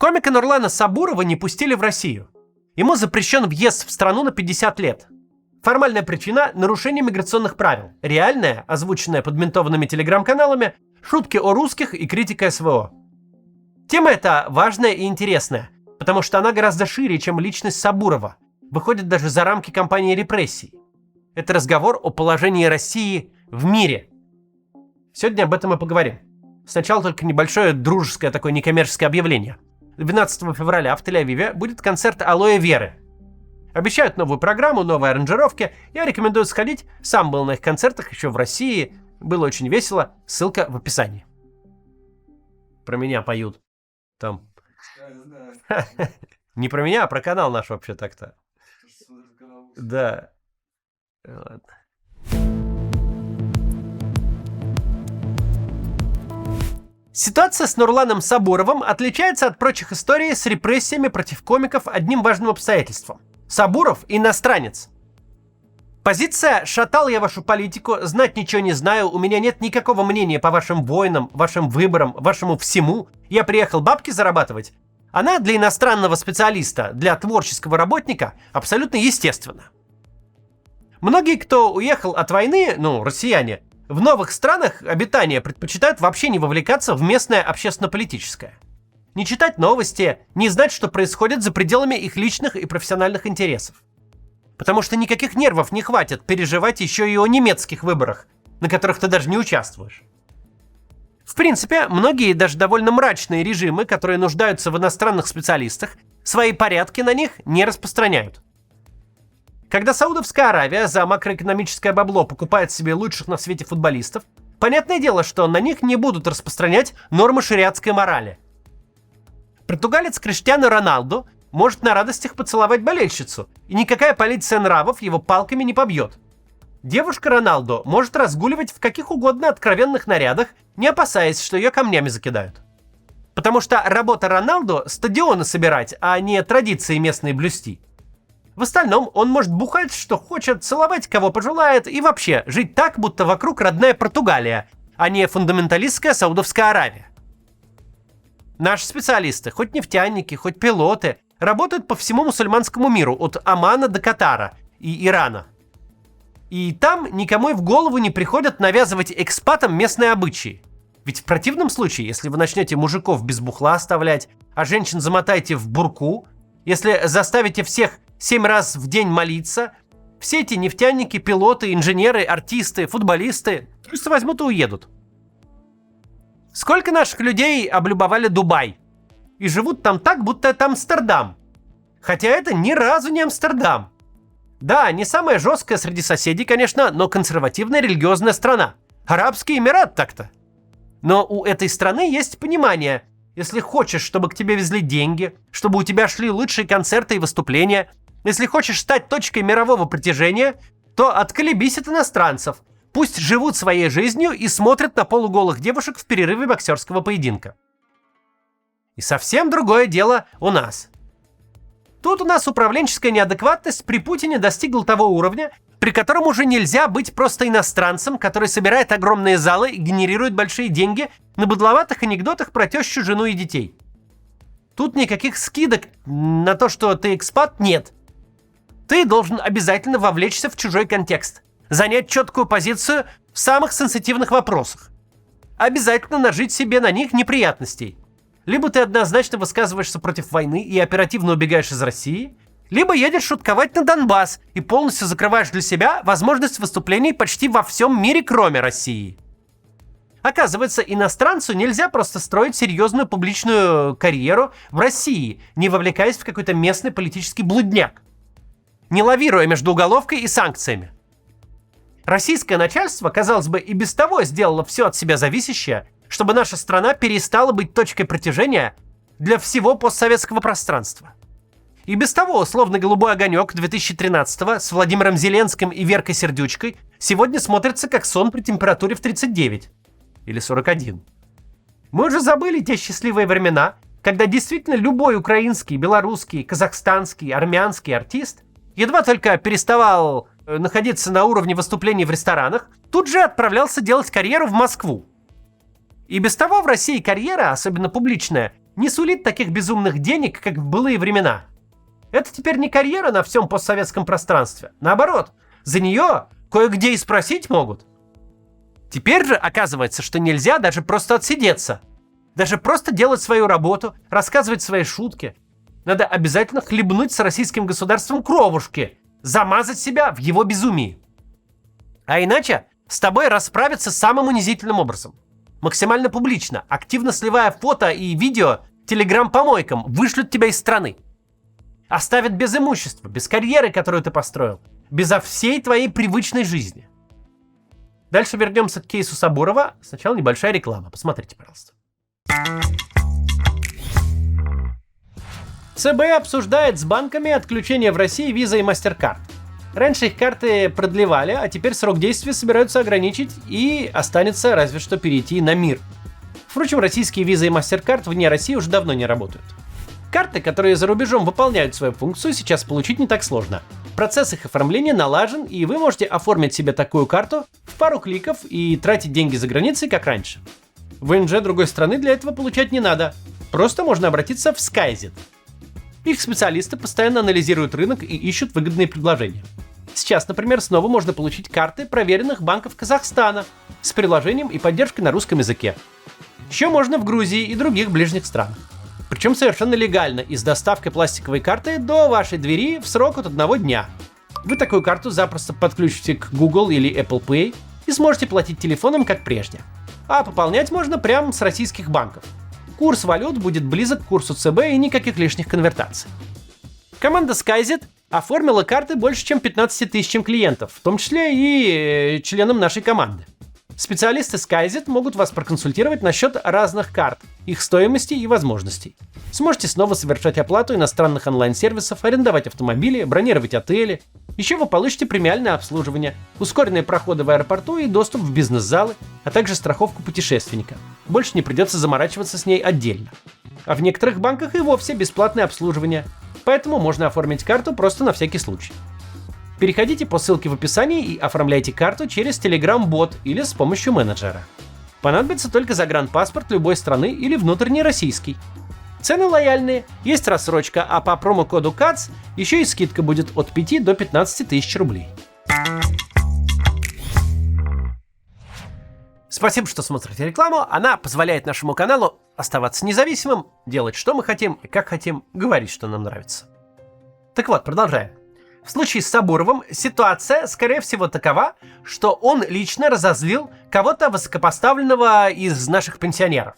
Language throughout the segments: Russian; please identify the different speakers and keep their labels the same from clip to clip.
Speaker 1: Комика Нурлана Сабурова не пустили в Россию. Ему запрещен въезд в страну на 50 лет. Формальная причина – нарушение миграционных правил. Реальная, озвученная подментованными телеграм-каналами, шутки о русских и критика СВО. Тема эта важная и интересная, потому что она гораздо шире, чем личность Сабурова, выходит даже за рамки кампании репрессий. Это разговор о положении России в мире. Сегодня об этом и поговорим. Сначала только небольшое дружеское такое некоммерческое объявление. 12 февраля в Тель-Авиве будет концерт Алоэ Веры. Обещают новую программу, новые аранжировки. Я рекомендую сходить. Сам был на их концертах еще в России. Было очень весело. Ссылка в описании. Про меня поют. Там. Не про меня, а про канал наш вообще так-то. Да. Ладно. Ситуация с Нурланом Сабуровым отличается от прочих историй с репрессиями против комиков одним важным обстоятельством. Сабуров – иностранец. Позиция «шатал я вашу политику, знать ничего не знаю, у меня нет никакого мнения по вашим войнам, вашим выборам, вашему всему, я приехал бабки зарабатывать», она для иностранного специалиста, для творческого работника абсолютно естественна. Многие, кто уехал от войны, россияне, в новых странах обитания предпочитают вообще не вовлекаться в местное общественно-политическое. Не читать новости, не знать, что происходит за пределами их личных и профессиональных интересов. Потому что никаких нервов не хватит переживать еще и о немецких выборах, на которых ты даже не участвуешь. В принципе, многие, даже довольно мрачные режимы, которые нуждаются в иностранных специалистах, свои порядки на них не распространяют. Когда Саудовская Аравия за макроэкономическое бабло покупает себе лучших на свете футболистов, понятное дело, что на них не будут распространять нормы шариатской морали. Португалец Криштиану Роналду может на радостях поцеловать болельщицу, и никакая полиция нравов его палками не побьет. Девушка Роналду может разгуливать в каких угодно откровенных нарядах, не опасаясь, что ее камнями закидают. Потому что работа Роналду – стадионы собирать, а не традиции местные блюсти. В остальном он может бухать, что хочет, целовать, кого пожелает, и вообще жить так, будто вокруг родная Португалия, а не фундаменталистская Саудовская Аравия. Наши специалисты, хоть нефтяники, хоть пилоты, работают по всему мусульманскому миру, от Омана до Катара и Ирана. И там никому и в голову не приходит навязывать экспатам местные обычаи. Ведь в противном случае, если вы начнете мужиков без бухла оставлять, а женщин замотаете в бурку, если заставите всех 7 раз в день молиться, все эти нефтяники, пилоты, инженеры, артисты, футболисты просто возьмут и уедут. Сколько наших людей облюбовали Дубай и живут там так, будто это Амстердам. Хотя это ни разу не Амстердам. Да, не самая жесткая среди соседей, конечно, но консервативная религиозная страна. Арабский Эмират так-то. Но у этой страны есть понимание. Если хочешь, чтобы к тебе везли деньги, чтобы у тебя шли лучшие концерты и выступления, если хочешь стать точкой мирового притяжения, то отколебись от иностранцев. Пусть живут своей жизнью и смотрят на полуголых девушек в перерыве боксерского поединка. И совсем другое дело у нас. Тут у нас управленческая неадекватность при Путине достигла того уровня, при котором уже нельзя быть просто иностранцем, который собирает огромные залы и генерирует большие деньги на быдловатых анекдотах про тещу, жену и детей. Тут никаких скидок на то, что ты экспат, нет. Ты должен обязательно вовлечься в чужой контекст, занять четкую позицию в самых сенситивных вопросах. Обязательно нажить себе на них неприятностей. Либо ты однозначно высказываешься против войны и оперативно убегаешь из России, либо едешь шутковать на Донбасс и полностью закрываешь для себя возможность выступлений почти во всем мире, кроме России. Оказывается, иностранцу нельзя просто строить серьезную публичную карьеру в России, не вовлекаясь в какой-то местный политический блудняк, не лавируя между уголовкой и санкциями. Российское начальство, казалось бы, и без того сделало все от себя зависящее, чтобы наша страна перестала быть точкой притяжения для всего постсоветского пространства. И без того условно-голубой огонек 2013-го с Владимиром Зеленским и Веркой Сердючкой сегодня смотрится как сон при температуре в 39 или 41. Мы уже забыли те счастливые времена, когда действительно любой украинский, белорусский, казахстанский, армянский артист едва только переставал находиться на уровне выступлений в ресторанах, тут же отправлялся делать карьеру в Москву. И без того в России карьера, особенно публичная, не сулит таких безумных денег, как в былые времена. Это теперь не карьера на всем постсоветском пространстве. Наоборот, за нее кое-где и спросить могут. Теперь же оказывается, что нельзя даже просто отсидеться. Даже просто делать свою работу, рассказывать свои шутки. Надо обязательно хлебнуть с российским государством кровушки, замазать себя в его безумии. А иначе с тобой расправятся самым унизительным образом. Максимально публично, активно сливая фото и видео телеграм-помойкам, вышлют тебя из страны. Оставят без имущества, без карьеры, которую ты построил, безо всей твоей привычной жизни. Дальше вернемся к кейсу Сабурова. Сначала небольшая реклама. Посмотрите, пожалуйста. ЦБ обсуждает с банками отключение в России Visa и MasterCard. Раньше их карты продлевали, а теперь срок действия собираются ограничить и останется разве что перейти на МИР. Впрочем, российские Visa и MasterCard вне России уже давно не работают. Карты, которые за рубежом выполняют свою функцию, сейчас получить не так сложно. Процесс их оформления налажен, и вы можете оформить себе такую карту в пару кликов и тратить деньги за границей, как раньше. ВНЖ другой страны для этого получать не надо. Просто можно обратиться в SkyZet. Их специалисты постоянно анализируют рынок и ищут выгодные предложения. Сейчас, например, снова можно получить карты проверенных банков Казахстана с приложением и поддержкой на русском языке. Еще можно в Грузии и других ближних странах. Причем совершенно легально и с доставкой пластиковой карты до вашей двери в срок от 1 дня. Вы такую карту запросто подключите к Google или Apple Pay и сможете платить телефоном, как прежде. А пополнять можно прямо с российских банков. Курс валют будет близок к курсу ЦБ и никаких лишних конвертаций. Команда SkyZet оформила карты больше, чем 15 тысячам клиентов, в том числе и членам нашей команды. Специалисты SkyZet могут вас проконсультировать насчет разных карт, их стоимости и возможностей. Сможете снова совершать оплату иностранных онлайн-сервисов, арендовать автомобили, бронировать отели. Еще вы получите премиальное обслуживание, ускоренные проходы в аэропорту и доступ в бизнес-залы, а также страховку путешественника. Больше не придется заморачиваться с ней отдельно. А в некоторых банках и вовсе бесплатное обслуживание, поэтому можно оформить карту просто на всякий случай. Переходите по ссылке в описании и оформляйте карту через Telegram-бот или с помощью менеджера. Понадобится только загранпаспорт любой страны или внутренний российский. Цены лояльные, есть рассрочка, а по промокоду КАЦ еще и скидка будет от 5 до 15 тысяч рублей. Спасибо, что смотрите рекламу. Она позволяет нашему каналу оставаться независимым, делать, что мы хотим и как хотим, говорить, что нам нравится. Так вот, продолжаем. В случае с Сабуровым ситуация, скорее всего, такова, что он лично разозлил кого-то высокопоставленного из наших пенсионеров.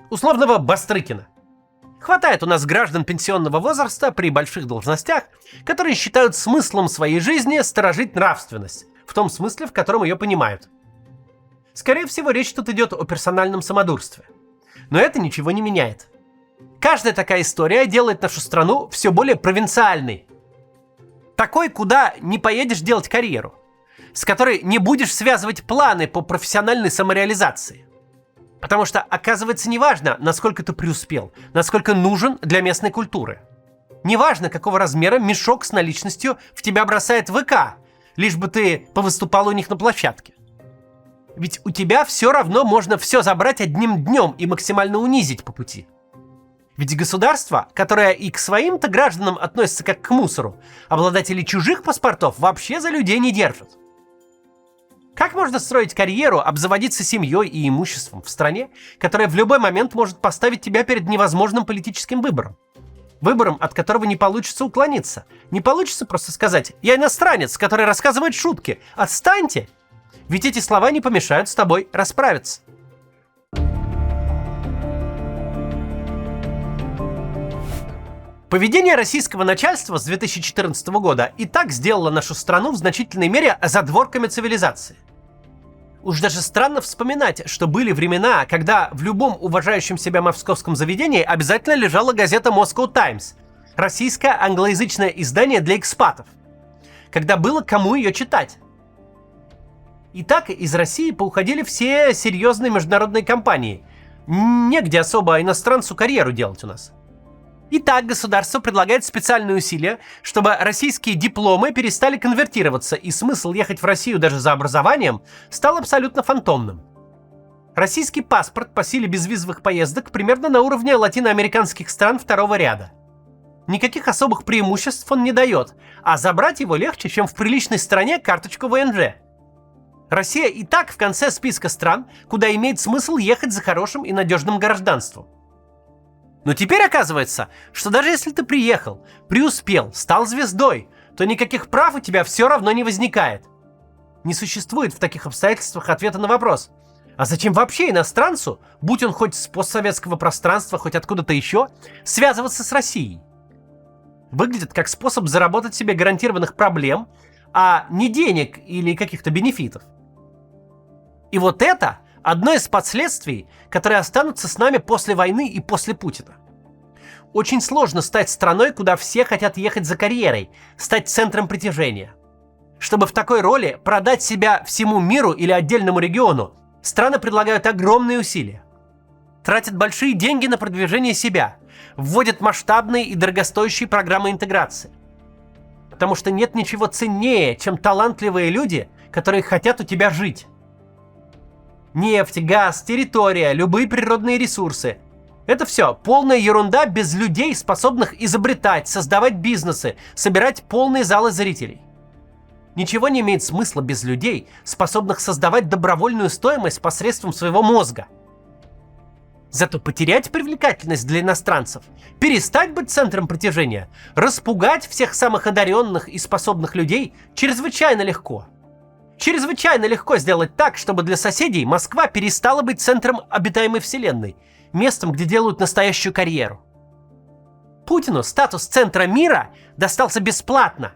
Speaker 1: Условного Бастрыкина. Хватает у нас граждан пенсионного возраста при больших должностях, которые считают смыслом своей жизни сторожить нравственность, в том смысле, в котором ее понимают. Скорее всего, речь тут идет о персональном самодурстве. Но это ничего не меняет. Каждая такая история делает нашу страну все более провинциальной. Такой, куда не поедешь делать карьеру, с которой не будешь связывать планы по профессиональной самореализации. Потому что, оказывается, неважно, насколько ты преуспел, насколько нужен для местной культуры. Неважно, какого размера мешок с наличностью в тебя бросает ВК, лишь бы ты повыступал у них на площадке. Ведь у тебя все равно можно все забрать одним днем и максимально унизить по пути. Ведь государство, которое и к своим-то гражданам относится как к мусору, обладатели чужих паспортов вообще за людей не держат. Как можно строить карьеру, обзаводиться семьей и имуществом в стране, которая в любой момент может поставить тебя перед невозможным политическим выбором? Выбором, от которого не получится уклониться. Не получится просто сказать: «Я иностранец, который рассказывает шутки. Отстаньте!» Ведь эти слова не помешают с тобой расправиться. Поведение российского начальства с 2014 года и так сделало нашу страну в значительной мере задворками цивилизации. Уж даже странно вспоминать, что были времена, когда в любом уважающем себя московском заведении обязательно лежала газета Moscow Times, российское англоязычное издание для экспатов, когда было кому ее читать. И так из России поуходили все серьезные международные компании. Негде особо иностранцу карьеру делать у нас. Итак, государство предлагает специальные усилия, чтобы российские дипломы перестали конвертироваться, и смысл ехать в Россию даже за образованием стал абсолютно фантомным. Российский паспорт по силе безвизовых поездок примерно на уровне латиноамериканских стран второго ряда. Никаких особых преимуществ он не дает, а забрать его легче, чем в приличной стране карточку ВНЖ. Россия и так в конце списка стран, куда имеет смысл ехать за хорошим и надежным гражданством. Но теперь оказывается, что даже если ты приехал, преуспел, стал звездой, то никаких прав у тебя все равно не возникает. Не существует в таких обстоятельствах ответа на вопрос: а зачем вообще иностранцу, будь он хоть с постсоветского пространства, хоть откуда-то еще, связываться с Россией? Выглядит как способ заработать себе гарантированных проблем, а не денег или каких-то бенефитов. И вот это одно из последствий, которые останутся с нами после войны и после Путина. Очень сложно стать страной, куда все хотят ехать за карьерой, стать центром притяжения. Чтобы в такой роли продать себя всему миру или отдельному региону, страны предлагают огромные усилия. Тратят большие деньги на продвижение себя, вводят масштабные и дорогостоящие программы интеграции. Потому что нет ничего ценнее, чем талантливые люди, которые хотят у тебя жить. Нефть, газ, территория, любые природные ресурсы – это все полная ерунда без людей, способных изобретать, создавать бизнесы, собирать полные залы зрителей. Ничего не имеет смысла без людей, способных создавать добровольную стоимость посредством своего мозга. Зато потерять привлекательность для иностранцев, перестать быть центром притяжения, распугать всех самых одаренных и способных людей чрезвычайно легко. Чрезвычайно легко сделать так, чтобы для соседей Москва перестала быть центром обитаемой вселенной, местом, где делают настоящую карьеру. Путину статус центра мира достался бесплатно.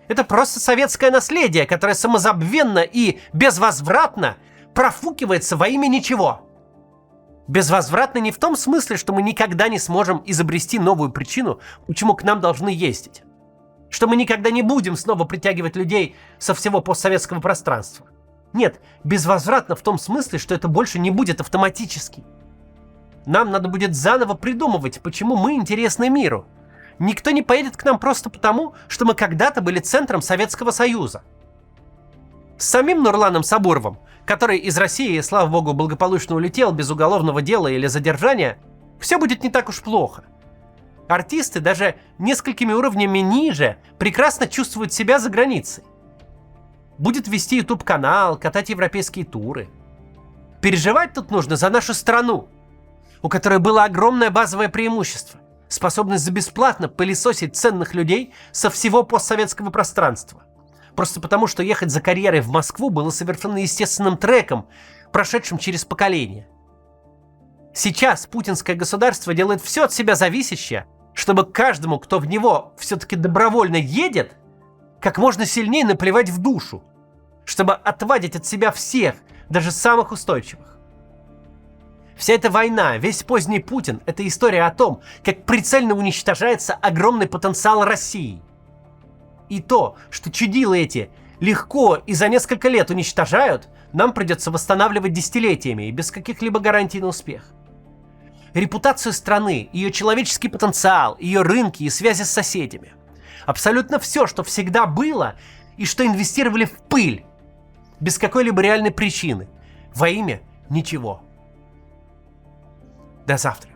Speaker 1: Это просто советское наследие, которое самозабвенно и безвозвратно профукивается во имя ничего. Безвозвратно не в том смысле, что мы никогда не сможем изобрести новую причину, почему к нам должны ездить. Что мы никогда не будем снова притягивать людей со всего постсоветского пространства. Нет, безвозвратно в том смысле, что это больше не будет автоматически. Нам надо будет заново придумывать, почему мы интересны миру. Никто не поедет к нам просто потому, что мы когда-то были центром Советского Союза. С самим Нурланом Сабуровым, который из России, слава богу, благополучно улетел без уголовного дела или задержания, все будет не так уж плохо. Артисты даже несколькими уровнями ниже прекрасно чувствуют себя за границей. Будет вести YouTube-канал, катать европейские туры. Переживать тут нужно за нашу страну, у которой было огромное базовое преимущество – способность за бесплатно пылесосить ценных людей со всего постсоветского пространства. Просто потому, что ехать за карьерой в Москву было совершенно естественным треком, прошедшим через поколения. Сейчас путинское государство делает все от себя зависящее, чтобы каждому, кто в него все-таки добровольно едет, как можно сильнее наплевать в душу, чтобы отвадить от себя всех, даже самых устойчивых. Вся эта война, весь поздний Путин – это история о том, как прицельно уничтожается огромный потенциал России. И то, что чудила эти легко и за несколько лет уничтожают, нам придется восстанавливать десятилетиями и без каких-либо гарантий на успех. Репутацию страны, ее человеческий потенциал, ее рынки и связи с соседями. Абсолютно все, что всегда было и что инвестировали в пыль, без какой-либо реальной причины, во имя ничего. До завтра.